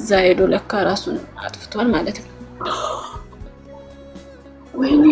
እዛ ሄዶ ለካ ራሱን አጥፍቷል ማለት ነው። ወይኔ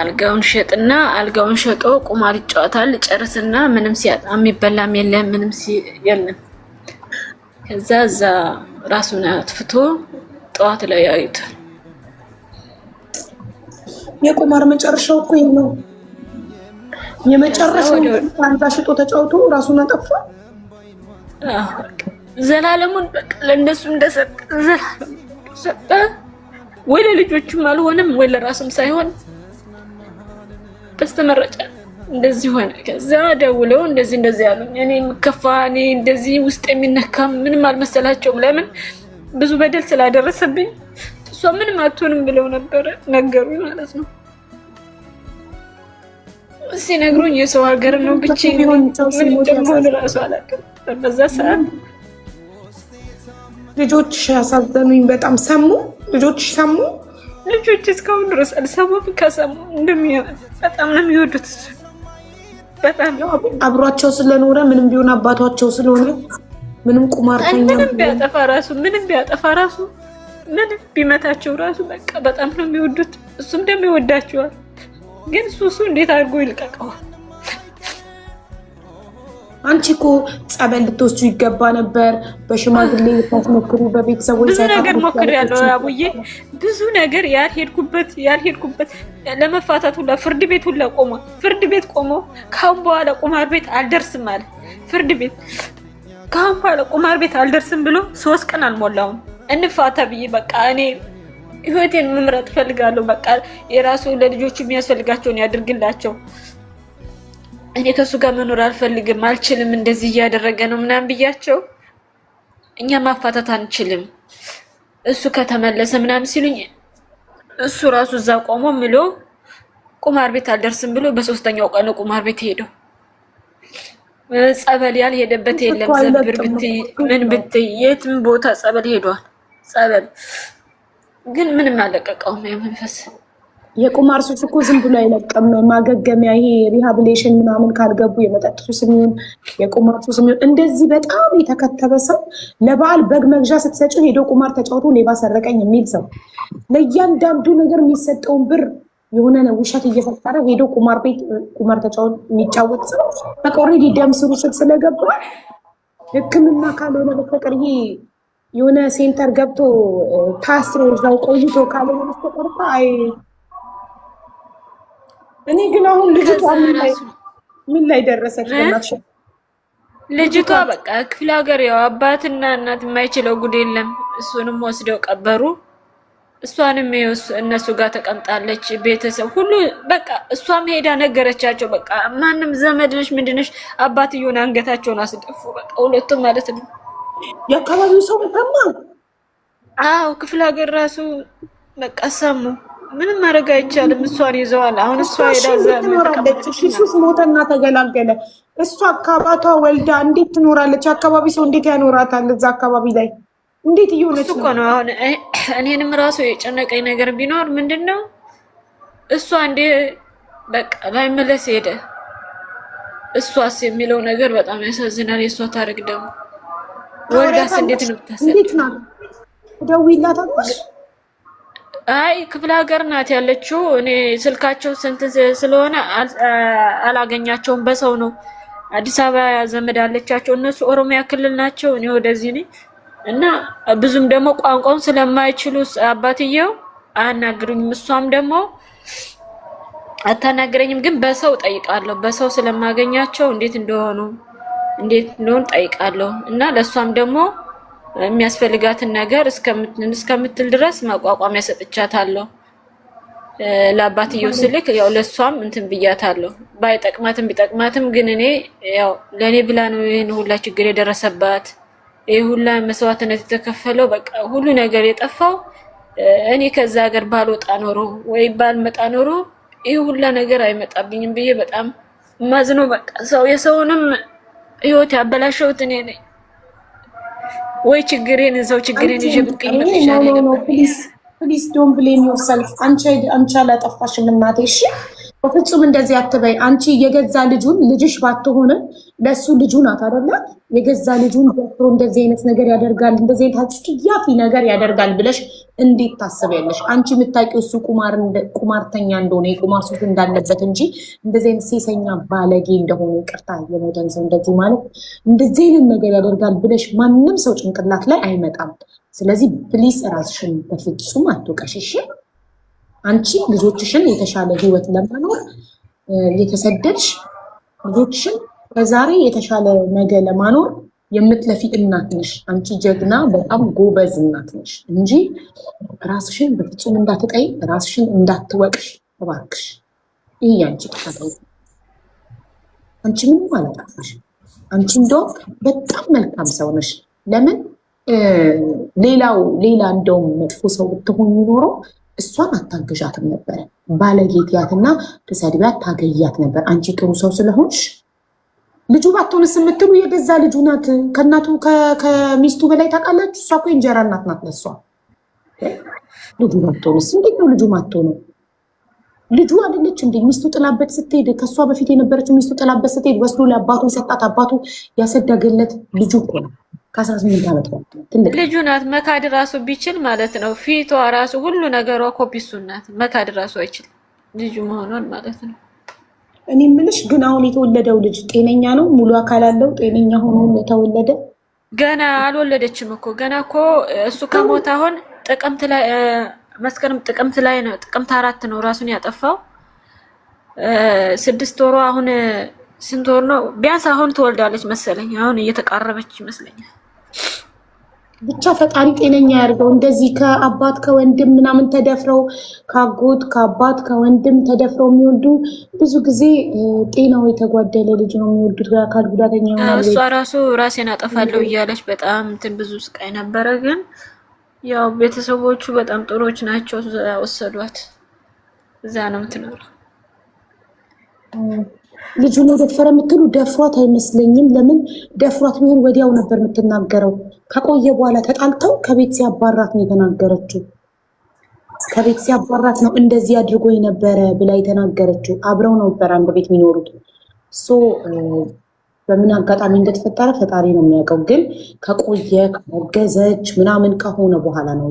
አልጋውን ሸጥና አልጋውን ሸጦ ቁማር ይጫወታል። ጨርስና ምንም ሲያጣ የሚበላም የለም ምንም የለም። ከዛ እዛ ራሱን አጥፍቶ ጠዋት ላይ ያዩታል። የቁማር መጨረሻው እኮ ይሄ ነው። የመጨረሻው አንተ ሽጦ ተጫውቶ ራሱን አጠፋ። ዘላለሙን በቃ ለእነሱ እንደሰጠ ዘላለም ሰጠ። ወይ ለልጆቹም አልሆነም ወይ ለራሱም ሳይሆን በስተመረጫ እንደዚህ ሆነ። ከዛ ደውለው እንደዚህ ያሉኝ እኔ ምከፋ እኔ እንደዚህ ውስጥ የሚነካ ምንም አልመሰላቸውም። ለምን ብዙ በደል ስላደረሰብኝ እሷ ምንም አትሆንም ብለው ነበር ነገሩኝ ማለት ነው። ሲነግሩኝ የሰው ሀገር ነው ብቻዬን ምን እንደሆነ ራሱ አላውቅም። በዛ ሰዓት ልጆች ያሳዘኑኝ በጣም። ሰሙ ልጆች ሰሙ። ልጆች እስካሁን ድረስ አልሰሙም። ከሰሙ በጣም ነው የሚወዱት። በጣም አብሯቸው ስለኖረ ምንም ቢሆን አባቷቸው ስለሆነ ምንም ቁማርተኛ ምንም ቢያጠፋ ራሱ ምንም ቢመታቸው ራሱ በቃ በጣም ነው የሚወዱት። እሱም ደግሞ ይወዳቸዋል። ግን ሱሱ እንዴት አድርጎ ይልቀቀዋል? አንቺ እኮ ጸበል ልትወስዱ ይገባ ነበር። በሽማግሌ ልታስሞክሩ በቤተሰቦች ብዙ ነገር ሞክሬያለሁ አቡዬ። ብዙ ነገር ያልሄድኩበት ለመፋታት ሁላ ፍርድ ቤት ሁላ ቆሞ ካሁን በኋላ ቁማር ቤት አልደርስም አለ። ፍርድ ቤት ካሁን በኋላ ቁማር ቤት አልደርስም ብሎ 3 ቀን አልሞላውም እንፋታ ብዬ በቃ እኔ ህይወቴን መምረጥ ፈልጋለሁ። በቃ የራሱ ለልጆቹ የሚያስፈልጋቸውን ያድርግላቸው። እኔ ከሱ ጋር መኖር አልፈልግም፣ አልችልም፣ እንደዚህ እያደረገ ነው ምናምን ብያቸው እኛ ማፋታት አንችልም እሱ ከተመለሰ ምናምን ሲሉኝ እሱ ራሱ እዛ ቆሞ ምሎ ቁማር ቤት አልደርስም ብሎ በ3ኛው ቀን ቁማር ቤት ሄደው ጸበል ያልሄደበት የለም። ዘብር ብትይ ምን ብትይ የትም ቦታ ጸበል ሄዷል። ጸበል ግን ምንም አለቀቀውም። የመንፈስ የቁማር ሱስ እኮ ዝም ብሎ አይለቀም። ማገገሚያ ይሄ ሪሃቢሊቴሽን ምናምን ካልገቡ የመጠጥ ሱስ የሚሆን የቁማር ሱስ የሚሆን እንደዚህ በጣም የተከተበ ሰው ለበዓል በግ መግዣ ስትሰጪው ሄዶ ቁማር ተጫውቶ ሌባ ሰረቀኝ የሚል ሰው ለእያንዳንዱ ነገር የሚሰጠውን ብር የሆነ ውሸት እየፈጠረ ሄዶ ቁማር ቤት ቁማር ተጫውቶ የሚጫወት ሰው በቃ ኦልሬዲ ደም ስሩ ስር ስለገባ ሕክምና ካልሆነ በስተቀር ይሄ የሆነ ሴንተር ገብቶ ታስሮ እዛው ቆይቶ ካልሆነ በስተቀር አይ እኔ ግን አሁን ልጅቷ ምን ላይ ደረሰች? ልጅቷ በቃ ክፍለ ሀገር ያው አባትና እናት የማይችለው ጉድ የለም። እሱንም ወስደው ቀበሩ። እሷንም እነሱ ጋር ተቀምጣለች። ቤተሰብ ሁሉ በቃ እሷም ሄዳ ነገረቻቸው። በቃ ማንም ዘመድነሽ ምንድነሽ አባትየውን አንገታቸውን አስደፉ። በቃ ሁለቱም ማለት ነው። የአካባቢው ሰው ተማ አዎ ክፍለ ሀገር ራሱ በቃ ሰሙ። ምንም ማድረግ አይቻልም። እሷን ይዘዋል። አሁን እሷ ሄዳ ትኖራለች። ሱስ ሞተና ተገላገለ። እሷ አካባቷ ወልዳ እንዴት ትኖራለች? አካባቢ ሰው እንዴት ያኖራታል? እዛ አካባቢ ላይ እንዴት እየሆነች እኮ ነው። አሁን እኔንም ራሱ የጨነቀኝ ነገር ቢኖር ምንድነው እሷ እንዴ በቃ ላይመለስ ሄደ። እሷስ የሚለው ነገር በጣም ያሳዝናል። የእሷ ታሪክ ደግሞ ወልዳስ እንዴት ነው የምታሰብ? እንዴት ነው ደውይላታለሽ? አይ ክፍለ ሀገር ናት ያለችው። እኔ ስልካቸው ስንት ስለሆነ አላገኛቸውም። በሰው ነው አዲስ አበባ ዘመድ አለቻቸው። እነሱ ኦሮሚያ ክልል ናቸው። እኔ ወደዚህ ነኝ እና ብዙም ደግሞ ቋንቋውን ስለማይችሉ አባትየው አያናግሩኝም። እሷም ደግሞ አታናግረኝም። ግን በሰው ጠይቃለሁ። በሰው ስለማገኛቸው እንዴት እንደሆኑ ጠይቃለሁ። እና ለሷም ደግሞ የሚያስፈልጋትን ነገር እስከምትል ድረስ ማቋቋሚያ ሰጥቻታለሁ። ለአባትየው ስልክ ያው ለሷም እንትን ብያታለሁ። ባይጠቅማትም ቢጠቅማትም ግን እኔ ያው ለኔ ብላ ነው ይሄን ሁላ ችግር የደረሰባት፣ ይሄ ሁላ መስዋዕትነት የተከፈለው፣ በቃ ሁሉ ነገር የጠፋው እኔ ከዛ ሀገር ባልወጣ ኖሮ ወይ ባልመጣ ኖሮ ይሄ ሁላ ነገር አይመጣብኝም ብዬ በጣም ማዝነው። በቃ ሰው የሰውንም ህይወት ያበላሸውት እኔ ነኝ። ወይ ችግሬን እዛው ችግሬን ይዤ ብቀመጥ ይሻላል። ፕሊዝ ዶንት ብሌም ዮርሰልፍ። አንቺ አላጠፋሽም እናቴ። እሺ በፍጹም እንደዚህ አትበይ። አንቺ የገዛ ልጁን ልጅሽ ባትሆን ለሱ ልጁ ናት አይደለ? የገዛ ልጁን ደፍሮ እንደዚህ አይነት ነገር ያደርጋል፣ እንደዚህ አይነት አስቂያፊ ነገር ያደርጋል ብለሽ እንዴት ታስቢያለሽ? አንቺ የምታውቂው እሱ ቁማርተኛ እንደሆነ የቁማር ሱስ እንዳለበት እንጂ እንደዚህ አይነት ሴሰኛ ባለጌ እንደሆነ ይቅርታ የሞተን ሰው እንደዚህ ማለት እንደዚህ አይነት ነገር ያደርጋል ብለሽ ማንም ሰው ጭንቅላት ላይ አይመጣም። ስለዚህ ፕሊስ ራስሽን በፍጹም አትወቀሽ እሺ? አንቺ ልጆችሽን የተሻለ ህይወት ለመኖር የተሰደድሽ ልጆችሽን በዛሬ የተሻለ ነገ ለማኖር የምትለፊ እናት ነሽ። አንቺ ጀግና በጣም ጎበዝ እናት ነሽ እንጂ ራስሽን በፍጹም እንዳትጠይ፣ ራስሽን እንዳትወቅሽ እባክሽ። ይህ ያንቺ ጥፋት ነው። አንቺ ምንም አላጠፋሽ። አንቺ እንደውም በጣም መልካም ሰው ነሽ። ለምን ሌላ እንደውም መጥፎ ሰው ብትሆን የሚኖረው እሷን አታገዣትም ነበረ። ባለጌትያትና ተሰድቢያት ታገያት ነበር። አንቺ ጥሩ ሰው ስለሆንሽ ልጁ ባትሆንስ የምትሉ የገዛ ልጁ ናት። ከእናቱ ከሚስቱ በላይ ታውቃላችሁ። እሷ እኮ እንጀራ እናት ናት ለሷ። ልጁ ባትሆንስ? እንዴት ነው ልጁ ማትሆነው? ልጁ አይደለች እንዴ? ሚስቱ ጥላበት ስትሄድ ከእሷ በፊት የነበረችው ሚስቱ ጥላበት ስትሄድ ወስዶ ለአባቱ ሰጣት። አባቱ ያሰደገለት ልጁ እኮ ነው። ከ18 ዓመት ትልቅ ልጁ ናት። መካድ ራሱ ቢችል ማለት ነው። ፊቷ ራሱ ሁሉ ነገሯ ኮፒሱ ናት። መካድ ራሱ አይችል ልጁ መሆኗን ማለት ነው። እኔ የምልሽ ግን አሁን የተወለደው ልጅ ጤነኛ ነው? ሙሉ አካል አለው? ጤነኛ ሆኖ የተወለደ? ገና አልወለደችም እኮ ገና እኮ እሱ ከሞተ አሁን ጥቅምት ላይ መስከረም ጥቅምት ላይ ነው። ጥቅምት 4 ነው ራሱን ያጠፋው። 6 ወሯ አሁን ስንት ወር ነው? ቢያንስ አሁን ትወልዳለች መሰለኝ። አሁን እየተቃረበች ይመስለኛል። ብቻ ፈጣሪ ጤነኛ ያድርገው። እንደዚህ ከአባት ከወንድም ምናምን ተደፍረው ከአጎት ከአባት ከወንድም ተደፍረው የሚወልዱ ብዙ ጊዜ ጤናው የተጓደለ ልጅ ነው የሚወልዱት። አካል ጉዳተኛ ይሆናል። እሷ ራሱ ራሴን አጠፋለሁ እያለች በጣም እንትን ብዙ ስቃይ ነበረ። ግን ያው ቤተሰቦቹ በጣም ጥሩዎች ናቸው። ወሰዷት። እዛ ነው የምትኖረው። ልጁ ነው ደፈረ የምትሉ ደፍሯት አይመስለኝም። ለምን ደፍሯት ቢሆን ወዲያው ነበር የምትናገረው። ከቆየ በኋላ ተጣልተው ከቤት ሲያባራት ነው የተናገረችው። ከቤት ሲያባራት ነው እንደዚህ አድርጎኝ ነበረ ብላ የተናገረችው። አብረው ነበር አንድ ቤት የሚኖሩት። በምን አጋጣሚ እንደተፈጠረ ፈጣሪ ነው የሚያውቀው። ግን ከቆየ ከገዘች ምናምን ከሆነ በኋላ ነው።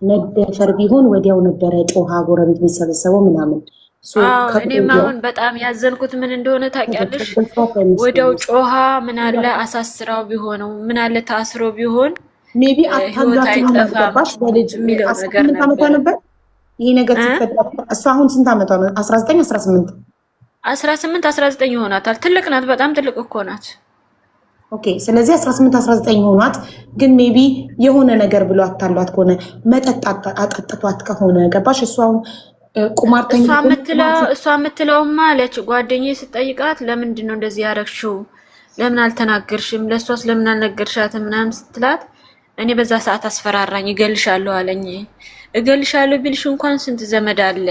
መደፈር ቢሆን ወዲያው ነበረ ጮሃ ጎረቤት የሚሰበሰበው ምናምን። እኔም አሁን በጣም ያዘንኩት ምን እንደሆነ ታውቂያለሽ? ወዲያው ጮሃ ምን አለ አሳስራው ቢሆነው ምን አለ ታስሮ ቢሆን ሜቢ አታላችሁ በልጅ የሚለው ነገር ነበር። ይሄ ነገር ሲፈጠር እሱ አሁን ስንት ዓመቷ ነው? 19 18 19 ይሆናታል። ትልቅ ናት፣ በጣም ትልቅ እኮ ናት። ኦኬ። ስለዚህ 18 19 ሆኗት፣ ግን ሜቢ የሆነ ነገር ብሎ አታሏት ከሆነ መጠጥ አጠጥቷት ከሆነ ገባሽ? እሱ አሁን ቁማርተኛ እሷ የምትለውማ አለች። ጓደኛዬ ስጠይቃት ለምንድን ነው እንደዚህ ያደረግሽው? ለምን አልተናገርሽም? ለእሷስ ለምን አልነገርሻትም? ምናምን ስትላት እኔ በዛ ሰዓት አስፈራራኝ፣ እገልሻለሁ አለኝ። እገልሻለሁ ቢልሽ እንኳን ስንት ዘመድ አለ።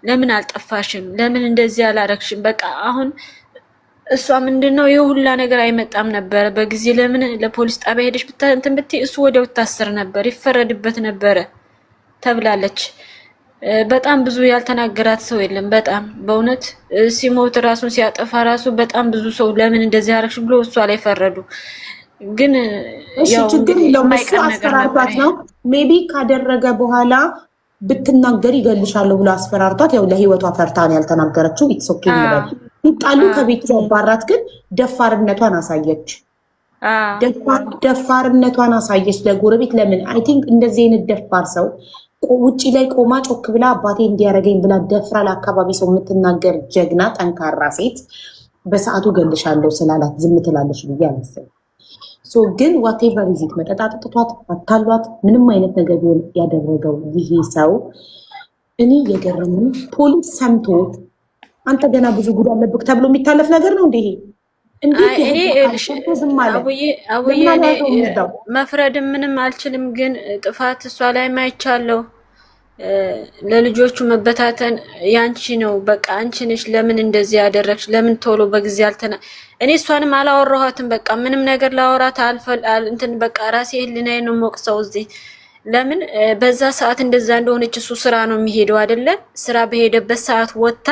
ለምን አልጠፋሽም? ለምን እንደዚህ አላረግሽም? በቃ አሁን እሷ ምንድነው ይሄ ሁላ ነገር አይመጣም ነበረ በጊዜ። ለምን ለፖሊስ ጣቢያ ሄደሽ እንትን ብትይ እሱ ወዲያው ታስር ነበር፣ ይፈረድበት ነበረ ተብላለች። በጣም ብዙ ያልተናገራት ሰው የለም። በጣም በእውነት ሲሞት ራሱን ሲያጠፋ ራሱ በጣም ብዙ ሰው ለምን እንደዚህ አደረግሽ ብሎ እሷ ላይ ፈረዱ። ግን ያው ችግር የለውም እሱ አስፈራርቷት ነው። ሜቢ ካደረገ በኋላ ብትናገር ይገልሻለሁ ብሎ አስፈራርቷት ያው ለህይወቷ ፈርታ ነው ያልተናገረችው። ኢትስ ኦኬ ይላል። ይጣሉ ከቤት ያባራት፣ ግን ደፋርነቷን አሳየች። ደፋርነቷን አሳየች ለጎረቤት። ለምን አይ ቲንክ እንደዚህ አይነት ደፋር ሰው ውጪ ላይ ቆማ ጮክ ብላ አባቴ እንዲያደርገኝ ብላ ደፍራ ለአካባቢ ሰው የምትናገር ጀግና ጠንካራ ሴት በሰዓቱ ገልሻለሁ ስላላት ዝም ትላለች ብዬ አላስብም። ግን ዋቴቨር ዚት መጠጥ አጥጥቷት አታሏት ምንም አይነት ነገር ቢሆን ያደረገው ይሄ ሰው እኔ የገረመኝ ፖሊስ ሰምቶ አንተ ገና ብዙ ጉድ አለብክ ተብሎ የሚታለፍ ነገር ነው እንዴ? አቡዬ መፍረድ ምንም አልችልም፣ ግን ጥፋት እሷ ላይ ማይቻለው ለልጆቹ መበታተን ያንቺ ነው። በቃ አንቺ ነሽ ለምን እንደዚህ ያደረግሽ? ለምን ቶሎ በጊዜ እኔ እሷንም አላወራኋትም። በቃ ምንም ነገር ላወራት እንትን በቃ ራሴ ህሊናዬ ነው ሞቅሰው እዚህ ለምን በዛ ሰዓት እንደዛ እንደሆነች እሱ ስራ ነው የሚሄደው አይደለ? ስራ በሄደበት ሰዓት ወጣ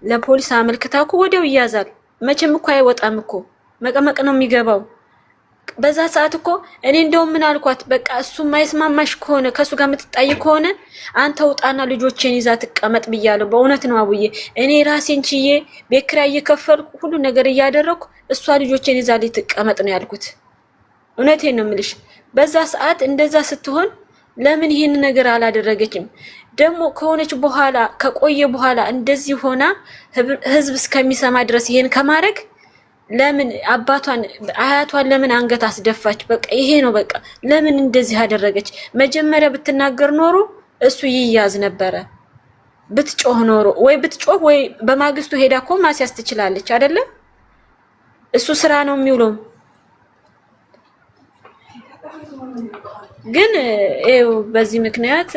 ለፖሊስ አመልክታ እኮ ወዲያው ይያዛል። መቼም እኮ አይወጣም እኮ መቀመቅ ነው የሚገባው። በዛ ሰዓት እኮ እኔ እንደውም ምን አልኳት፣ በቃ እሱ ማይስማማሽ ከሆነ ከሱ ጋር የምትጣይ ከሆነ አንተ ውጣና ልጆቼን ይዛ ትቀመጥ ብያለሁ። በእውነት ነው አቡዬ፣ እኔ ራሴን ችዬ ቤት ኪራይ እየከፈልኩ ሁሉ ነገር እያደረኩ እሷ ልጆቼን ይዛ ልትቀመጥ ነው ያልኩት። እውነቴን ነው የምልሽ። በዛ ሰዓት እንደዛ ስትሆን ለምን ይሄን ነገር አላደረገችም? ደግሞ ከሆነች በኋላ ከቆየ በኋላ እንደዚህ ሆና ህዝብ እስከሚሰማ ድረስ ይሄን ከማድረግ ለምን አባቷን አያቷን ለምን አንገት አስደፋች? በቃ ይሄ ነው በቃ። ለምን እንደዚህ አደረገች? መጀመሪያ ብትናገር ኖሮ እሱ ይያዝ ነበረ። ብትጮህ ኖሮ ወይ ብትጮህ ወይ በማግስቱ ሄዳ እኮ ማስያዝ ትችላለች አይደለ? እሱ ስራ ነው የሚውለው። ግን በዚህ ምክንያት